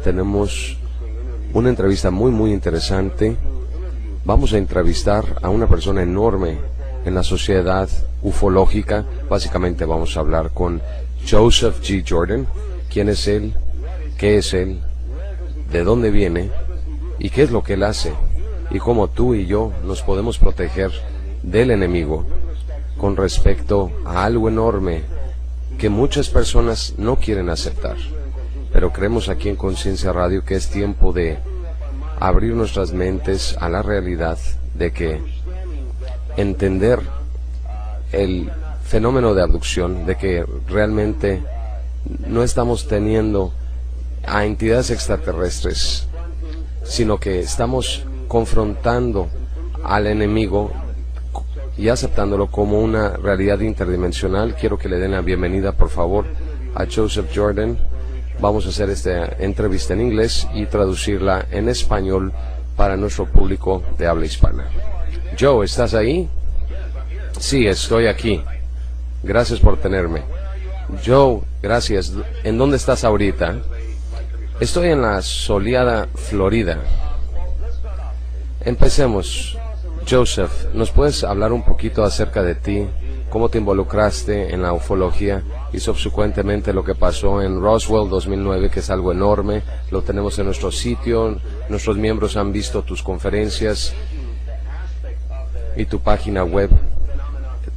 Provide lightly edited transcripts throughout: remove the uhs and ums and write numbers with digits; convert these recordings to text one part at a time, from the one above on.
tenemos una entrevista muy interesante. Vamos a entrevistar a una persona enorme en la sociedad ufológica. Básicamente vamos a hablar con Joseph G. Jordan. ¿Quién es él? ¿Qué es él? ¿De dónde viene? ¿Y qué es lo que él hace? Y cómo tú y yo nos podemos proteger del enemigo con respecto a algo enorme que muchas personas no quieren aceptar. Pero creemos aquí en Conciencia Radio que es tiempo de abrir nuestras mentes a la realidad de que entender el fenómeno de abducción, de que realmente no estamos teniendo a entidades extraterrestres, sino que estamos confrontando al enemigo y aceptándolo como una realidad interdimensional. Quiero que le den la bienvenida, por favor, a Joseph Jordan. Vamos a hacer esta entrevista en inglés y traducirla en español para nuestro público de habla hispana. Joe, ¿estás ahí? Sí, estoy aquí. Gracias por tenerme. Joe, gracias. ¿En dónde estás ahorita? Estoy en la soleada Florida. Empecemos. Joseph, ¿nos puedes hablar un poquito acerca de ti? ¿Cómo te involucraste en la ufología? Y subsecuentemente lo que pasó en Roswell 2009, que es algo enorme. Lo tenemos en nuestro sitio. Nuestros miembros han visto tus conferencias y tu página web.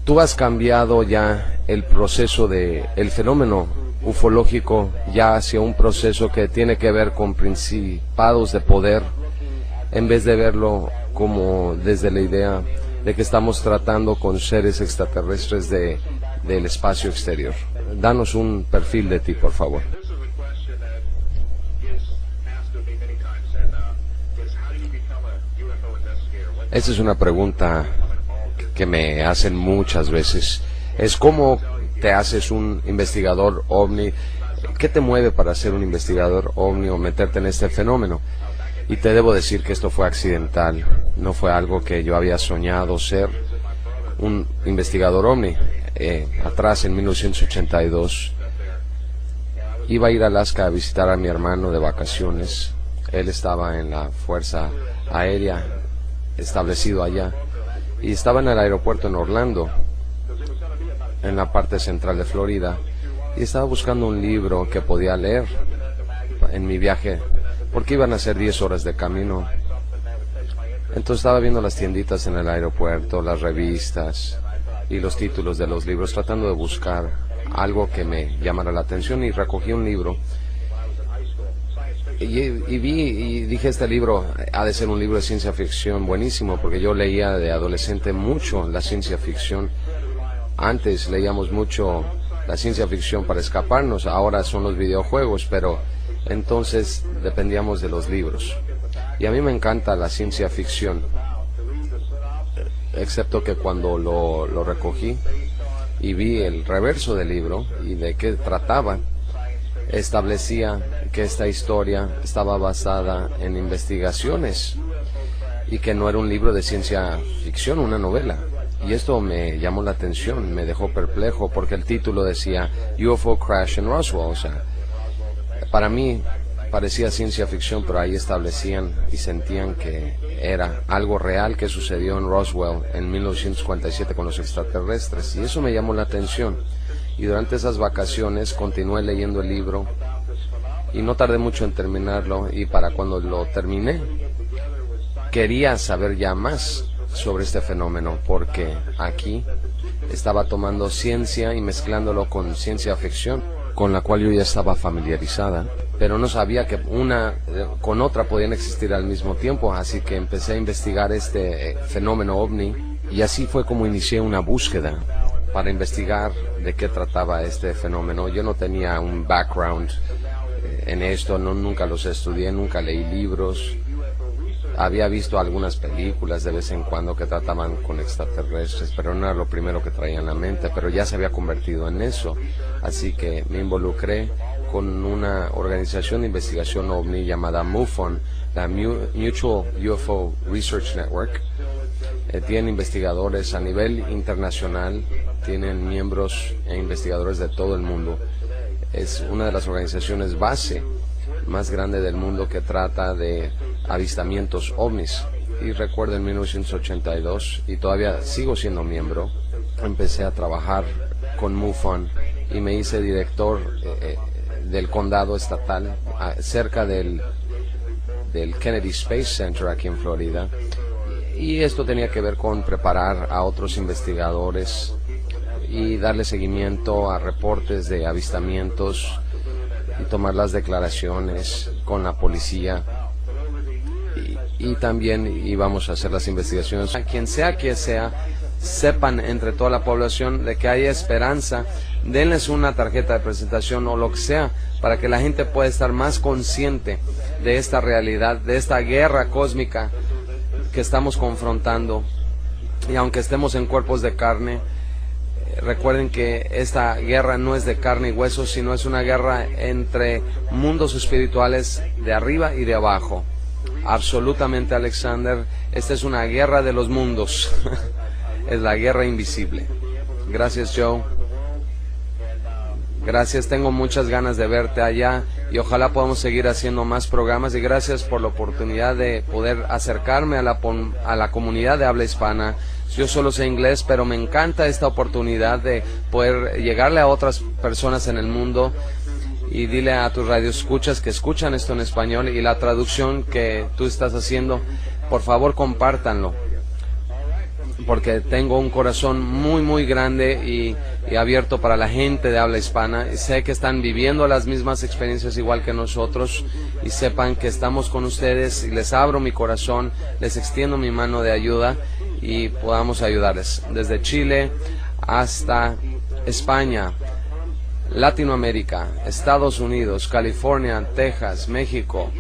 Tú has cambiado ya el proceso de el fenómeno ufológico ya hacia un proceso que tiene que ver con principados de poder, en vez de verlo como desde la idea de que estamos tratando con seres extraterrestres del espacio exterior. Danos un perfil de ti, por favor. Esa es una pregunta que me hacen muchas veces. Es cómo te haces un investigador ovni. ¿Qué te mueve para ser un investigador ovni o meterte en este fenómeno? Y te debo decir que esto fue accidental, no fue algo que yo había soñado ser un investigador ovni. Atrás, en 1982, iba a ir a Alaska a visitar a mi hermano de vacaciones. Él estaba en la Fuerza Aérea, establecido allá, y estaba en el aeropuerto en Orlando, en la parte central de Florida, y estaba buscando un libro que podía leer en mi viaje, porque iban a ser 10 horas de camino. Entonces estaba viendo las tienditas en el aeropuerto, las revistas y los títulos de los libros, tratando de buscar algo que me llamara la atención, y recogí un libro y vi y dije, este libro ha de ser un libro de ciencia ficción buenísimo, porque yo leía de adolescente mucho la ciencia ficción. Antes leíamos mucho la ciencia ficción para escaparnos, ahora son los videojuegos, pero entonces dependíamos de los libros. Y a mí me encanta la ciencia ficción, excepto que cuando lo recogí y vi el reverso del libro y de qué trataba, establecía que esta historia estaba basada en investigaciones y que no era un libro de ciencia ficción, una novela. Y esto me llamó la atención, me dejó perplejo, porque el título decía UFO Crash in Roswell. O sea, para mí parecía ciencia ficción, pero ahí establecían y sentían que era algo real que sucedió en Roswell en 1947 con los extraterrestres, y eso me llamó la atención. Y durante esas vacaciones continué leyendo el libro y no tardé mucho en terminarlo, y para cuando lo terminé quería saber ya más sobre este fenómeno, porque aquí estaba tomando ciencia y mezclándolo con ciencia ficción, con la cual yo ya estaba familiarizada, pero no sabía que una con otra podían existir al mismo tiempo. Así que empecé a investigar este fenómeno ovni, y así fue como inicié una búsqueda para investigar de qué trataba este fenómeno. Yo no tenía un background en esto, nunca los estudié, nunca leí libros. Había visto algunas películas de vez en cuando que trataban con extraterrestres, pero no era lo primero que traía en la mente, pero ya se había convertido en eso. Así que me involucré con una organización de investigación ovni llamada MUFON, la Mutual UFO Research Network. Tienen investigadores a nivel internacional, tienen miembros e investigadores de todo el mundo. Es una de las organizaciones base más grande del mundo que trata de avistamientos ovnis. Y recuerdo en 1982, y todavía sigo siendo miembro, empecé a trabajar con MUFON y me hice director del condado estatal cerca del Kennedy Space Center aquí en Florida. Y esto tenía que ver con preparar a otros investigadores y darle seguimiento a reportes de avistamientos y tomar las declaraciones con la policía. Y también íbamos a hacer las investigaciones. A quien sea que sea, sepan entre toda la población de que hay esperanza. Denles una tarjeta de presentación o lo que sea para que la gente pueda estar más consciente de esta realidad, de esta guerra cósmica que estamos confrontando. Y aunque estemos en cuerpos de carne, recuerden que esta guerra no es de carne y hueso, sino es una guerra entre mundos espirituales de arriba y de abajo. Absolutamente, Alexander, esta es una guerra de los mundos. Es la guerra invisible. Gracias, Joe. Gracias, tengo muchas ganas de verte allá y ojalá podamos seguir haciendo más programas, y gracias por la oportunidad de poder acercarme a la comunidad de habla hispana. Yo solo sé inglés, pero me encanta esta oportunidad de poder llegarle a otras personas en el mundo. Y dile a tus radioescuchas que escuchan esto en español y la traducción que tú estás haciendo, por favor compártanlo, porque tengo un corazón muy grande y abierto para la gente de habla hispana. Y sé que están viviendo las mismas experiencias igual que nosotros, y sepan que estamos con ustedes y les abro mi corazón, les extiendo mi mano de ayuda y podamos ayudarles desde Chile hasta España, Latinoamérica, Estados Unidos, California, Texas, México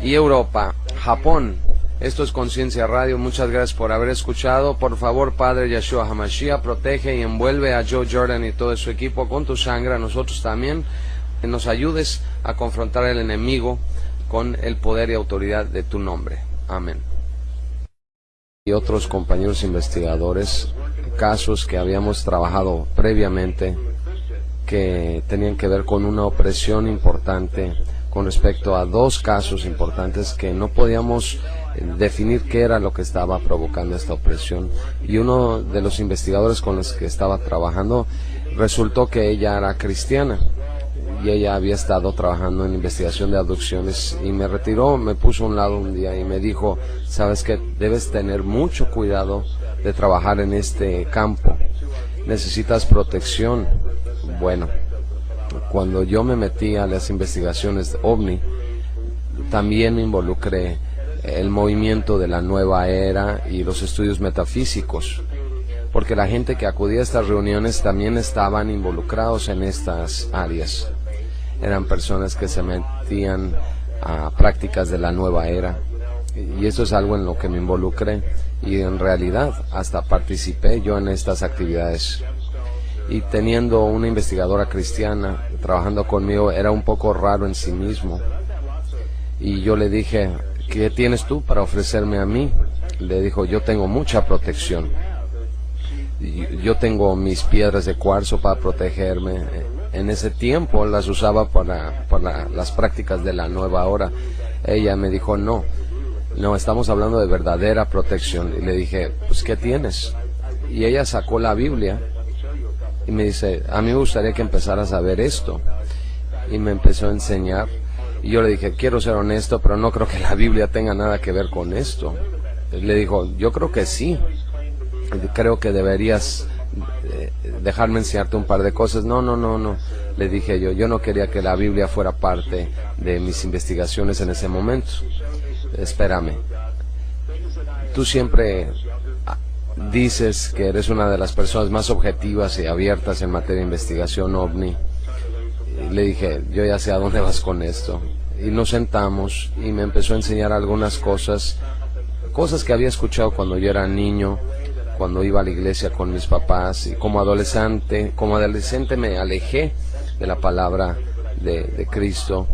y Europa, Japón. Esto es Conciencia Radio. Muchas gracias por haber escuchado. Por favor, Padre Yeshua HaMashiach, protege y envuelve a Joe Jordan y todo su equipo con tu sangre. A nosotros también, que nos ayudes a confrontar al enemigo con el poder y autoridad de tu nombre. Amén. Y otros compañeros investigadores, casos que habíamos trabajado previamente, que tenían que ver con una opresión importante con respecto a dos casos importantes que no podíamos definir qué era lo que estaba provocando esta opresión. Y uno de los investigadores con los que estaba trabajando resultó que ella era cristiana y ella había estado trabajando en investigación de abducciones, y me retiró, me puso a un lado un día y me dijo: sabes que debes tener mucho cuidado de trabajar en este campo, necesitas protección. Bueno, cuando yo me metí a las investigaciones de OVNI, también me involucré el movimiento de la nueva era y los estudios metafísicos, porque la gente que acudía a estas reuniones también estaban involucrados en estas áreas. Eran personas que se metían a prácticas de la nueva era, y eso es algo en lo que me involucré, y en realidad hasta participé yo en estas actividades. Y teniendo una investigadora cristiana trabajando conmigo, era un poco raro en sí mismo. Y yo le dije: ¿qué tienes tú para ofrecerme a mí? Le dijo: yo tengo mucha protección. Yo tengo mis piedras de cuarzo para protegerme. En ese tiempo las usaba para las prácticas de la nueva hora. Ella me dijo: no, estamos hablando de verdadera protección. Y le dije: pues ¿qué tienes? Y ella sacó la Biblia y me dice: a mí me gustaría que empezaras a ver esto. Y me empezó a enseñar. Y yo le dije: quiero ser honesto, pero no creo que la Biblia tenga nada que ver con esto. Le dijo: yo creo que sí. Creo que deberías dejarme enseñarte un par de cosas. No. Le dije yo no quería que la Biblia fuera parte de mis investigaciones en ese momento. Espérame. Tú siempre dices que eres una de las personas más objetivas y abiertas en materia de investigación OVNI. Y le dije: yo ya sé a dónde vas con esto. Y nos sentamos y me empezó a enseñar algunas cosas que había escuchado cuando yo era niño, cuando iba a la iglesia con mis papás, y como adolescente me alejé de la palabra de Cristo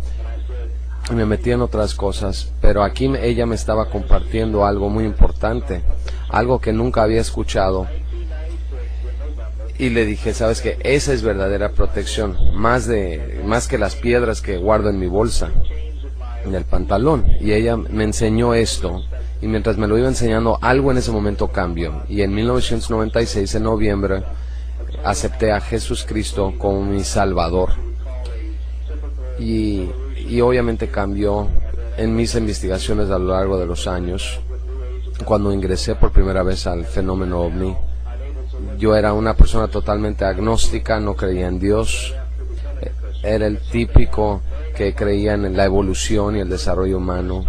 y me metí en otras cosas. Pero aquí ella me estaba compartiendo algo muy importante, algo que nunca había escuchado, Y le dije, sabes que esa es verdadera protección, más que las piedras que guardo en mi bolsa, en el pantalón. Y ella me enseñó esto, y mientras me lo iba enseñando, algo en ese momento cambió. Y en 1996, en noviembre, acepté a Jesús Cristo como mi Salvador. Y obviamente cambió en mis investigaciones a lo largo de los años. Cuando ingresé por primera vez al fenómeno OVNI, yo era una persona totalmente agnóstica, no creía en Dios. Era el típico que creía en la evolución y el desarrollo humano.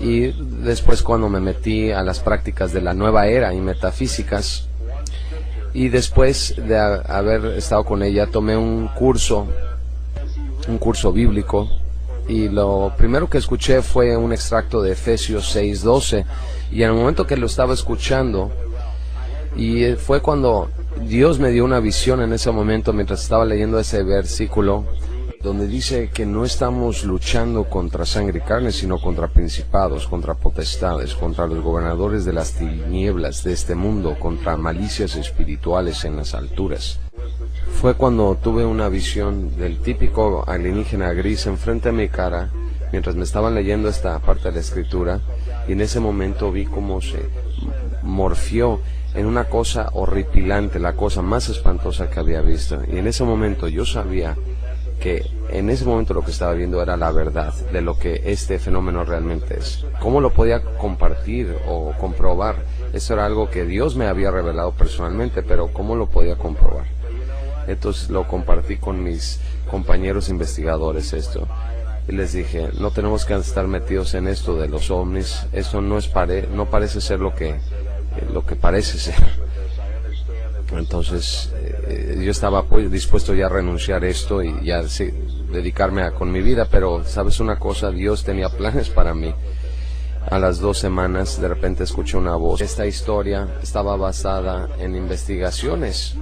Y después, cuando me metí a las prácticas de la nueva era y metafísicas, y después de haber estado con ella, tomé un curso bíblico, y lo primero que escuché fue un extracto de Efesios 6:12, y en el momento que lo estaba escuchando, y fue cuando Dios me dio una visión en ese momento mientras estaba leyendo ese versículo, donde dice que no estamos luchando contra sangre y carne, sino contra principados, contra potestades, contra los gobernadores de las tinieblas de este mundo, contra malicias espirituales en las alturas. Fue cuando tuve una visión del típico alienígena gris enfrente de mi cara, mientras me estaban leyendo esta parte de la escritura, y en ese momento vi cómo se morfió en una cosa horripilante, la cosa más espantosa que había visto. Y en ese momento yo sabía que en ese momento lo que estaba viendo era la verdad de lo que este fenómeno realmente es. ¿Cómo lo podía compartir o comprobar? Eso era algo que Dios me había revelado personalmente, pero ¿cómo lo podía comprobar? Entonces lo compartí con mis compañeros investigadores esto. Y les dije, no tenemos que estar metidos en esto de los ovnis. Eso no parece ser lo que parece ser. Entonces yo estaba dispuesto ya a renunciar a esto y ya dedicarme con mi vida, pero ¿sabes una cosa? Dios tenía planes para mí. A las 2 semanas de repente escuché una voz. Esta historia estaba basada en investigaciones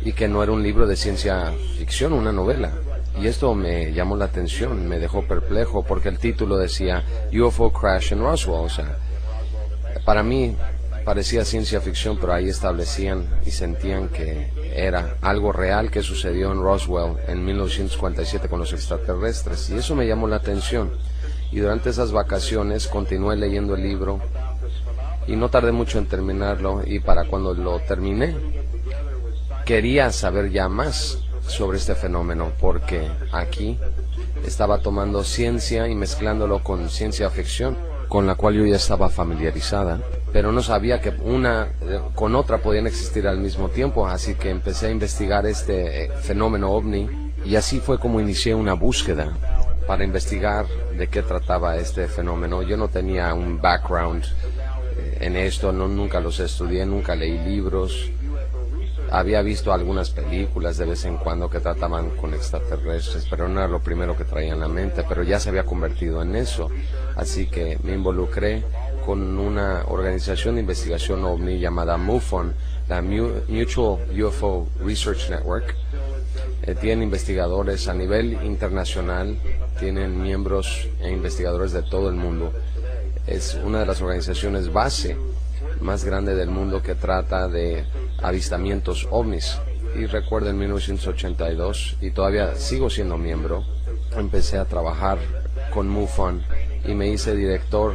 y que no era un libro de ciencia ficción, una novela. Y esto me llamó la atención, me dejó perplejo, porque el título decía UFO Crash in Roswell. O sea, para mí parecía ciencia ficción, pero ahí establecían y sentían que era algo real que sucedió en Roswell en 1947 con los extraterrestres, y eso me llamó la atención. Y durante esas vacaciones continué leyendo el libro y no tardé mucho en terminarlo, y para cuando lo terminé quería saber ya más sobre este fenómeno, porque aquí estaba tomando ciencia y mezclándolo con ciencia ficción, con la cual yo ya estaba familiarizada, pero no sabía que una con otra podían existir al mismo tiempo. Así que empecé a investigar este fenómeno OVNI, y así fue como inicié una búsqueda para investigar de qué trataba este fenómeno. Yo no tenía un background en esto, nunca los estudié, nunca leí libros. Había visto algunas películas de vez en cuando que trataban con extraterrestres, pero no era lo primero que traía en la mente, pero ya se había convertido en eso. Así que me involucré con una organización de investigación OVNI llamada MUFON, la Mutual UFO Research Network. Tienen investigadores a nivel internacional, tienen miembros e investigadores de todo el mundo. Es una de las organizaciones base más grande del mundo que trata de avistamientos ovnis. Y recuerdo en 1982, y todavía sigo siendo miembro, empecé a trabajar con MUFON y me hice director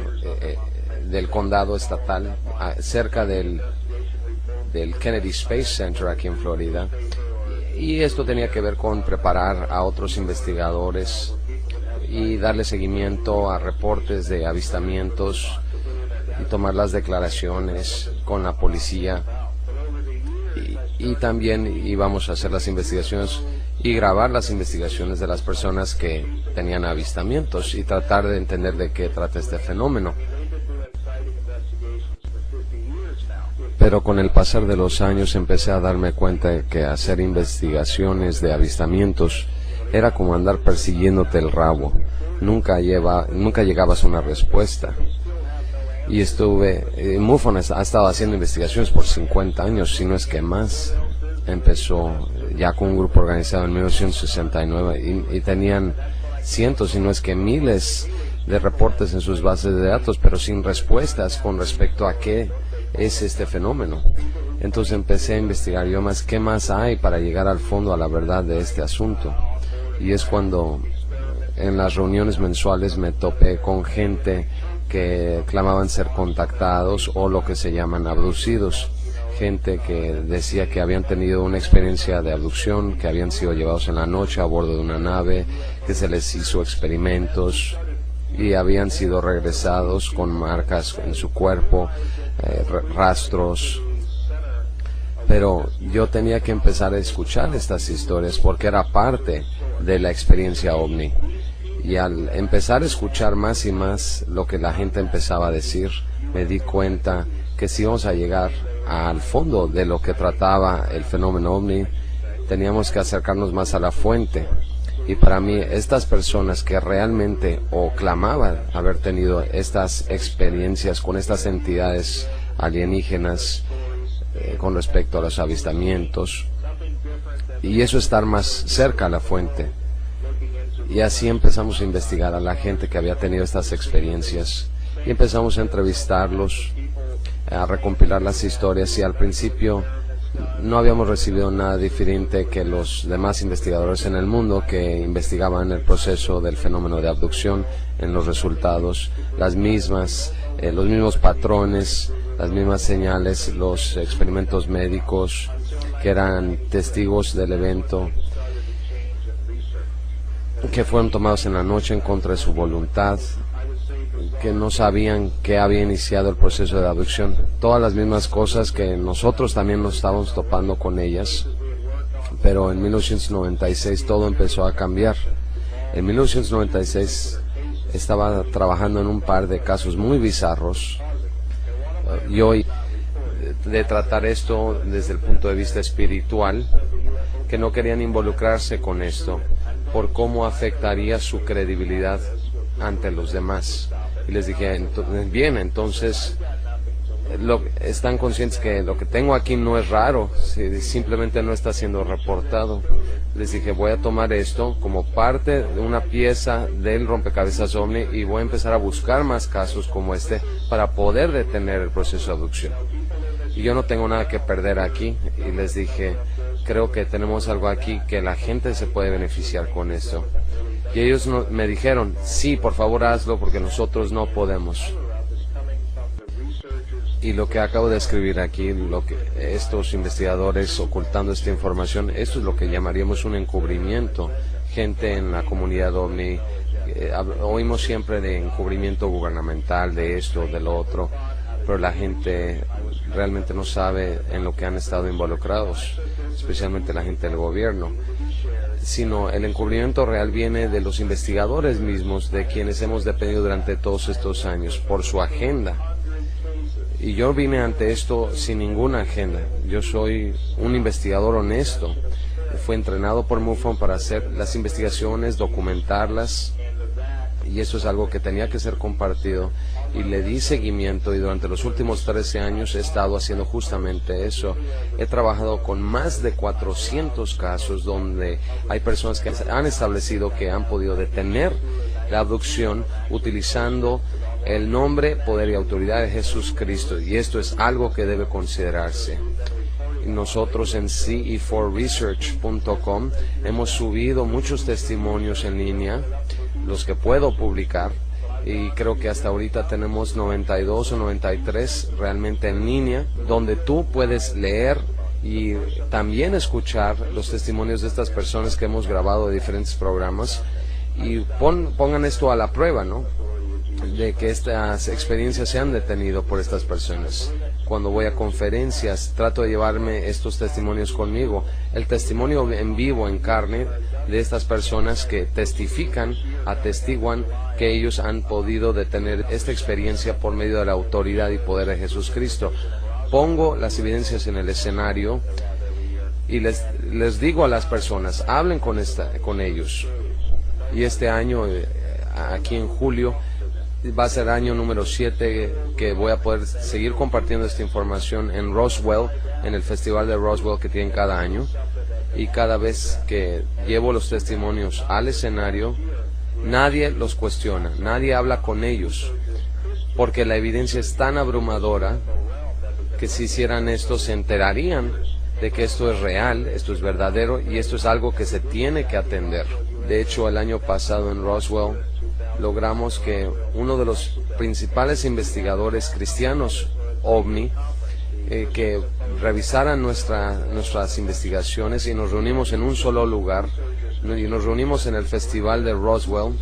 del condado estatal cerca del Kennedy Space Center aquí en Florida. Y esto tenía que ver con preparar a otros investigadores y darle seguimiento a reportes de avistamientos y tomar las declaraciones con la policía, y también íbamos a hacer las investigaciones y grabar las investigaciones de las personas que tenían avistamientos y tratar de entender de qué trata este fenómeno. Pero con el pasar de los años empecé a darme cuenta de que hacer investigaciones de avistamientos era como andar persiguiéndote el rabo. Nunca llegabas a una respuesta. Y MUFON ha estado haciendo investigaciones por 50 años, si no es que más. Empezó ya con un grupo organizado en 1969 y tenían cientos, si no es que miles de reportes en sus bases de datos, pero sin respuestas con respecto a qué es este fenómeno. Entonces empecé a investigar yo más, ¿qué más hay para llegar al fondo, a la verdad de este asunto? Y es cuando en las reuniones mensuales me topé con gente que clamaban ser contactados o lo que se llaman abducidos. Gente que decía que habían tenido una experiencia de abducción, que habían sido llevados en la noche a bordo de una nave, que se les hizo experimentos y habían sido regresados con marcas en su cuerpo, rastros. Pero yo tenía que empezar a escuchar estas historias porque era parte de la experiencia OVNI. Y al empezar a escuchar más y más lo que la gente empezaba a decir, me di cuenta que si íbamos a llegar al fondo de lo que trataba el fenómeno OVNI, teníamos que acercarnos más a la fuente. Y para mí, estas personas que realmente o clamaban haber tenido estas experiencias con estas entidades alienígenas con respecto a los avistamientos, y eso estar más cerca a la fuente. Y así empezamos a investigar a la gente que había tenido estas experiencias y empezamos a entrevistarlos, a recompilar las historias, y al principio no habíamos recibido nada diferente que los demás investigadores en el mundo que investigaban el proceso del fenómeno de abducción. En los resultados, los mismos patrones, las mismas señales, los experimentos médicos que eran testigos del evento, que fueron tomados en la noche en contra de su voluntad, que no sabían que había iniciado el proceso de abducción. Todas las mismas cosas que nosotros también nos estábamos topando con ellas, pero en 1996 todo empezó a cambiar. En 1996 estaba trabajando en un par de casos muy bizarros, y hoy de tratar esto desde el punto de vista espiritual, que no querían involucrarse con esto por cómo afectaría su credibilidad ante los demás. Y les dije, bien, entonces están conscientes que lo que tengo aquí no es raro, simplemente no está siendo reportado. Les dije, voy a tomar esto como parte de una pieza del rompecabezas OVNI y voy a empezar a buscar más casos como este para poder detener el proceso de abducción. Y yo no tengo nada que perder aquí, y les dije, creo que tenemos algo aquí que la gente se puede beneficiar con esto. Y ellos me dijeron, sí, por favor hazlo porque nosotros no podemos. Y lo que acabo de escribir aquí, lo que estos investigadores ocultando esta información, esto es lo que llamaríamos un encubrimiento. Gente en la comunidad OVNI, oímos siempre de encubrimiento gubernamental, de esto, de lo otro, pero la gente realmente no sabe en lo que han estado involucrados, especialmente la gente del gobierno, sino el encubrimiento real viene de los investigadores mismos, de quienes hemos dependido durante todos estos años, por su agenda. Y yo vine ante esto sin ninguna agenda. Yo soy un investigador honesto. Fui entrenado por MUFON para hacer las investigaciones, documentarlas, y eso es algo que tenía que ser compartido. Y le di seguimiento, y durante los últimos 13 años he estado haciendo justamente eso. He trabajado con más de 400 casos donde hay personas que han establecido que han podido detener la abducción utilizando el nombre, poder y autoridad de Jesucristo, y esto es algo que debe considerarse. Nosotros en ce4research.com hemos subido muchos testimonios en línea, los que puedo publicar, y creo que hasta ahorita tenemos 92 o 93 realmente en línea, donde tú puedes leer y también escuchar los testimonios de estas personas que hemos grabado de diferentes programas, y pongan esto a la prueba, ¿no?, de que estas experiencias se han detenido por estas personas. Cuando voy a conferencias, trato de llevarme estos testimonios conmigo. El testimonio en vivo, en carne, de estas personas que testifican, atestiguan que ellos han podido detener esta experiencia por medio de la autoridad y poder de Jesucristo. Pongo las evidencias en el escenario y les digo a las personas, hablen con ellos. Y este año, aquí en julio, va a ser año número 7 que voy a poder seguir compartiendo esta información en Roswell, en el festival de Roswell que tienen cada año. Y cada vez que llevo los testimonios al escenario, nadie los cuestiona, nadie habla con ellos, porque la evidencia es tan abrumadora que si hicieran esto se enterarían de que esto es real, esto es verdadero y esto es algo que se tiene que atender. De hecho, el año pasado en Roswell logramos que uno de los principales investigadores cristianos OVNI que revisaran nuestras investigaciones, y nos reunimos en un solo lugar, y nos reunimos en el Festival de Roswell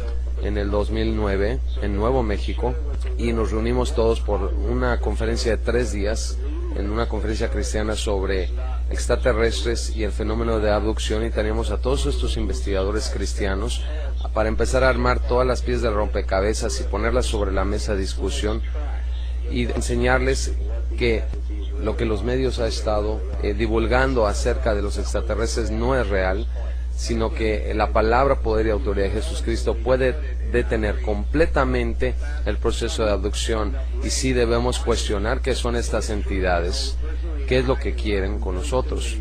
en el 2009 en Nuevo México, y nos reunimos todos por una conferencia de 3 días, en una conferencia cristiana sobre extraterrestres y el fenómeno de abducción, y teníamos a todos estos investigadores cristianos para empezar a armar todas las piezas de rompecabezas y ponerlas sobre la mesa de discusión y enseñarles que lo que los medios han estado divulgando acerca de los extraterrestres no es real, sino que la palabra, poder y autoridad de Jesucristo puede detener completamente el proceso de abducción, y sí debemos cuestionar qué son estas entidades, qué es lo que quieren con nosotros.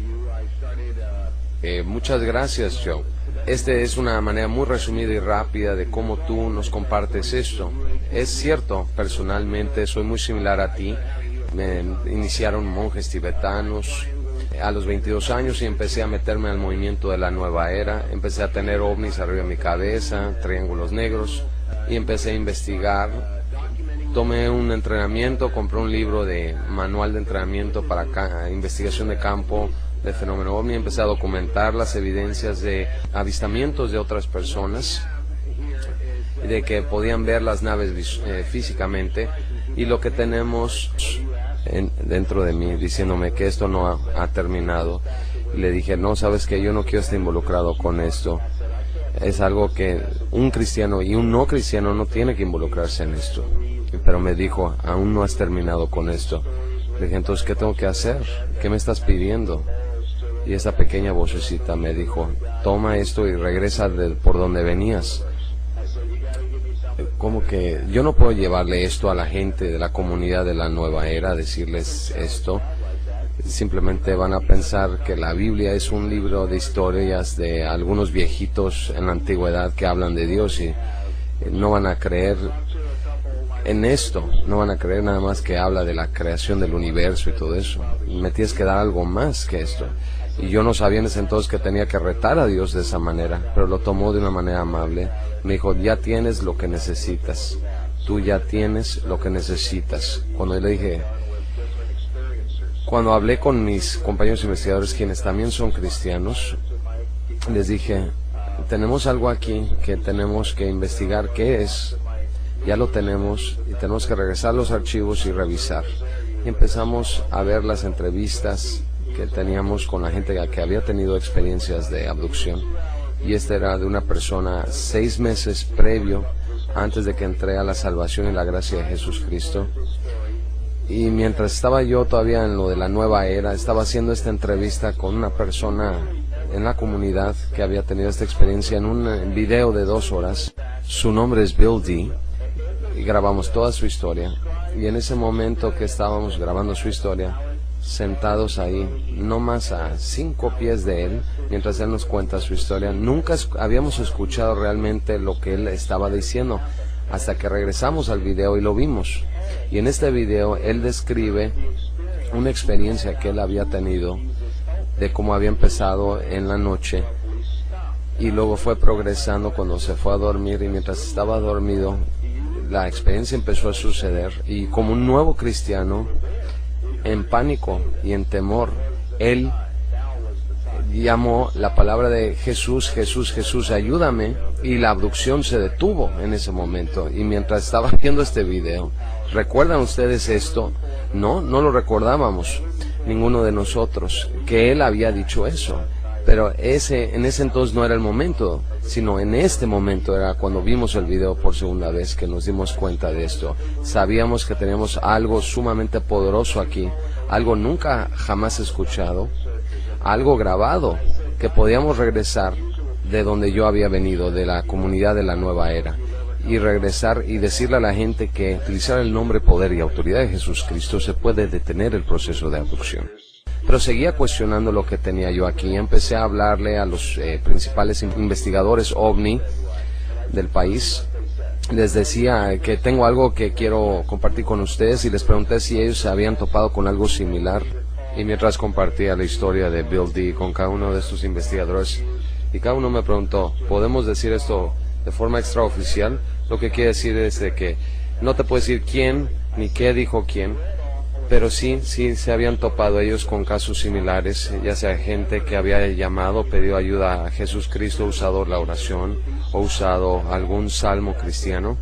Muchas gracias, Joe. Esta es una manera muy resumida y rápida de cómo tú nos compartes esto. Es cierto, personalmente soy muy similar a ti. Me iniciaron monjes tibetanos a los 22 años y empecé a meterme al movimiento de la nueva era. Empecé a tener ovnis arriba de mi cabeza, triángulos negros, y empecé a investigar. Tomé un entrenamiento, compré un libro de manual de entrenamiento para investigación de campo del fenómeno ovni. Empecé a documentar las evidencias de avistamientos de otras personas, de que podían ver las naves físicamente, y lo que tenemos dentro de mí diciéndome que esto no ha terminado. Y le dije, no, sabes que yo no quiero estar involucrado con esto. Es algo que un cristiano y un no cristiano no tiene que involucrarse en esto. Pero me dijo, aún no has terminado con esto. Le dije, entonces, ¿qué tengo que hacer? ¿Qué me estás pidiendo? Y esa pequeña vocecita me dijo, toma esto y regresa por donde venías. Como que yo no puedo llevarle esto a la gente de la comunidad de la nueva era, decirles esto. Simplemente van a pensar que la Biblia es un libro de historias de algunos viejitos en la antigüedad que hablan de Dios, y no van a creer en esto, no van a creer nada más que habla de la creación del universo y todo eso. Me tienes que dar algo más que esto. Y yo no sabía en ese entonces que tenía que retar a Dios de esa manera, pero lo tomó de una manera amable. Me dijo, ya tienes lo que necesitas, tú ya tienes lo que necesitas. Cuando le dije, cuando hablé con mis compañeros investigadores, quienes también son cristianos, les dije, tenemos algo aquí que tenemos que investigar qué es. Ya lo tenemos y tenemos que regresar a los archivos y revisar. Y empezamos a ver las entrevistas que teníamos con la gente que había tenido experiencias de abducción, y esta era de una persona 6 meses previo, antes de que entré a la salvación y la gracia de Jesucristo. Y mientras estaba yo todavía en lo de la nueva era, estaba haciendo esta entrevista con una persona en la comunidad que había tenido esta experiencia en un video de 2 horas. Su nombre es Bill D. Y grabamos toda su historia, y en ese momento que estábamos grabando su historia, sentados ahí, no más a 5 pies de él, mientras él nos cuenta su historia, nunca habíamos escuchado realmente lo que él estaba diciendo, hasta que regresamos al video y lo vimos. Y en este video él describe una experiencia que él había tenido, de cómo había empezado en la noche, y luego fue progresando cuando se fue a dormir, y mientras estaba dormido, la experiencia empezó a suceder, y como un nuevo cristiano, en pánico y en temor, él llamó la palabra de Jesús, Jesús, Jesús, ayúdame, y la abducción se detuvo en ese momento. Y mientras estaba viendo este video, ¿recuerdan ustedes esto? No lo recordábamos, ninguno de nosotros, que él había dicho eso. Pero en ese entonces no era el momento, sino en este momento era cuando vimos el video por segunda vez que nos dimos cuenta de esto. Sabíamos que teníamos algo sumamente poderoso aquí, algo nunca jamás escuchado, algo grabado, que podíamos regresar de donde yo había venido, de la comunidad de la nueva era, y regresar y decirle a la gente que utilizar el nombre, poder y autoridad de Jesucristo se puede detener el proceso de abducción. Pero seguía cuestionando lo que tenía yo aquí. Empecé a hablarle a los principales investigadores OVNI del país, les decía que tengo algo que quiero compartir con ustedes y les pregunté si ellos se habían topado con algo similar. Y mientras compartía la historia de Bill Dee con cada uno de estos investigadores, y cada uno me preguntó, ¿podemos decir esto de forma extraoficial? Lo que quiere decir es de que no te puedo decir quién ni qué dijo quién, pero sí se habían topado ellos con casos similares, ya sea gente que había llamado, pedido ayuda a Jesús Cristo, usado la oración o usado algún salmo cristiano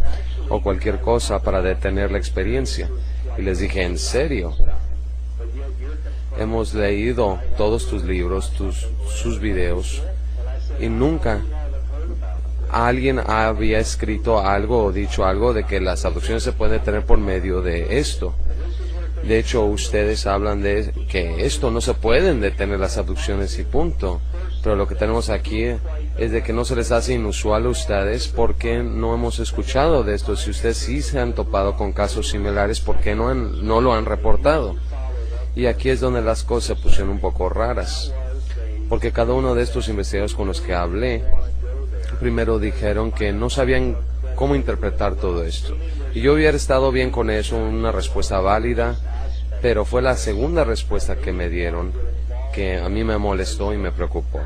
o cualquier cosa para detener la experiencia. Y les dije, ¿en serio? Hemos leído todos tus libros, sus videos, y nunca alguien había escrito algo o dicho algo de que las abducciones se pueden detener por medio de esto. De hecho, ustedes hablan de que esto no se pueden detener las abducciones y punto. Pero lo que tenemos aquí es de que no se les hace inusual a ustedes porque no hemos escuchado de esto. Si ustedes sí se han topado con casos similares, ¿por qué no lo han reportado? Y aquí es donde las cosas se pusieron un poco raras, porque cada uno de estos investigadores con los que hablé, primero dijeron que no sabían cómo interpretar todo esto. Y yo hubiera estado bien con eso, una respuesta válida, pero fue la segunda respuesta que me dieron que a mí me molestó y me preocupó.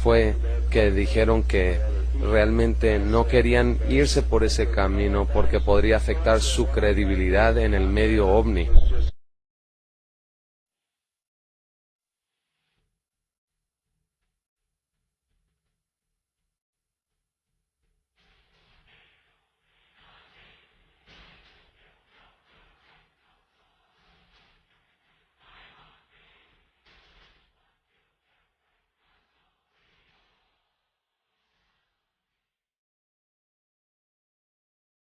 Fue que dijeron que realmente no querían irse por ese camino porque podría afectar su credibilidad en el medio ovni.